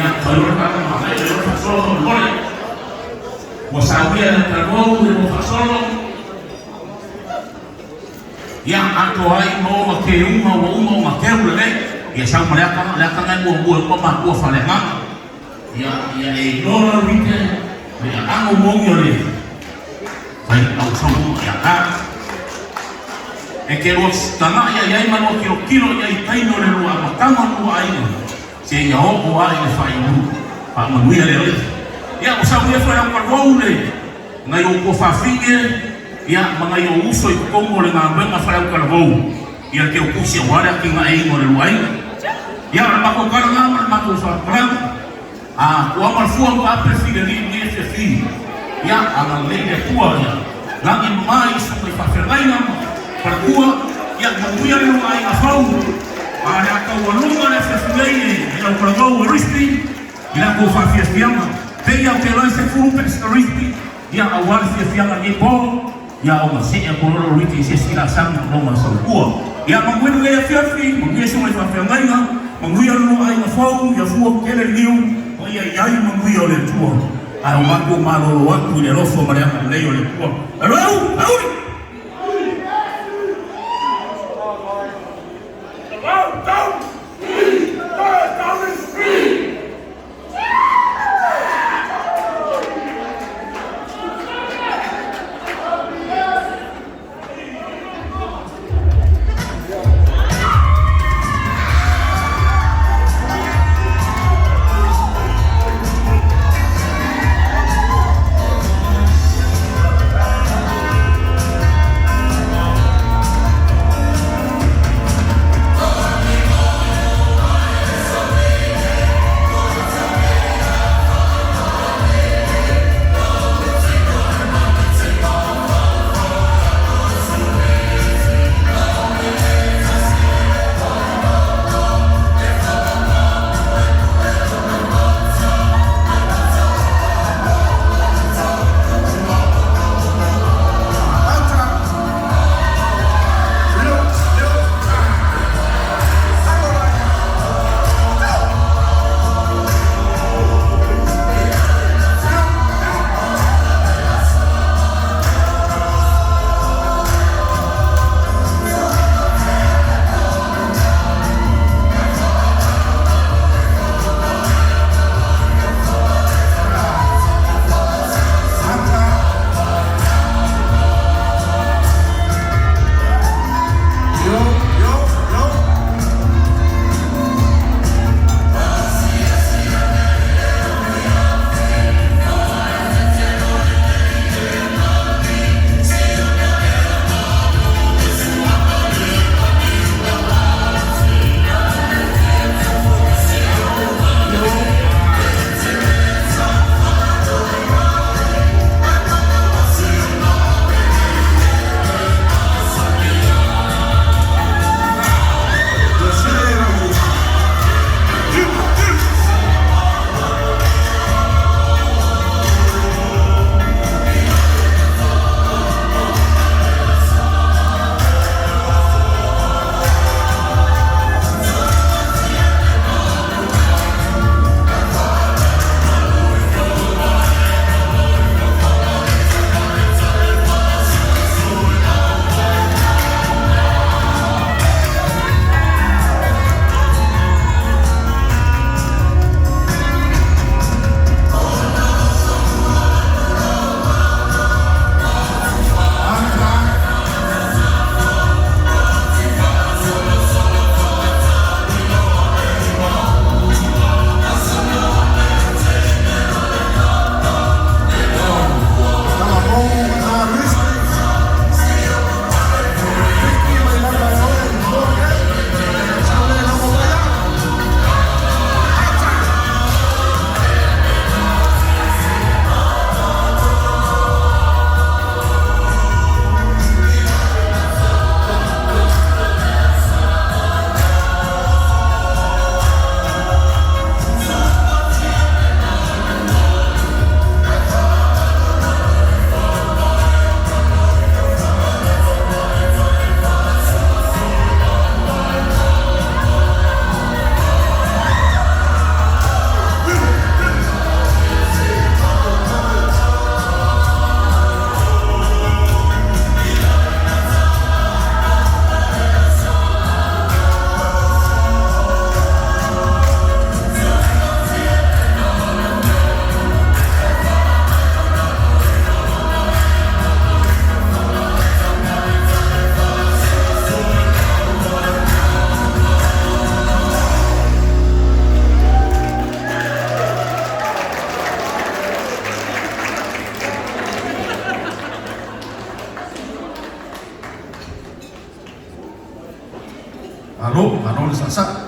yang baru kami makai dari Solo boleh wasawia dan terbaru dari Solo yang atuai mau makeung mau makeu lele ya sama mereka kan buat pemaku falengan ya ignore weekend ya kamu mau yore baik au sama ya kan ekeros tanah ya imano kilo ya itaino le luar makama luar ini sehingga hoko ai le faimu pak manuia le ya usawia fa yang perwole ngayo ko fafinge ya mangayo uso ikongo le ngambe ngafala ukalvou ya ke ukusi wala kinga aingo le luai ya mako karanga mako farang kwa marfuang pa preside ni FFI ya ala lege tua ya lagi mai sampai faferlaina perkua ya manguia le luai afau ada kawalunga le FFI ya ukalvou risti ila ko fafiestiama peia que lá se furu risti ya awal fiestiama ni po ya Allah saya kolor riti sila sang no masuk gua ya mangwenu ya fiafi mangyesu mai fafangaina mangwia no ai mafau ya fuo kele liu o ya yai mangwia le tua ai mako malo watu le rofo maria leo le tua au no le sa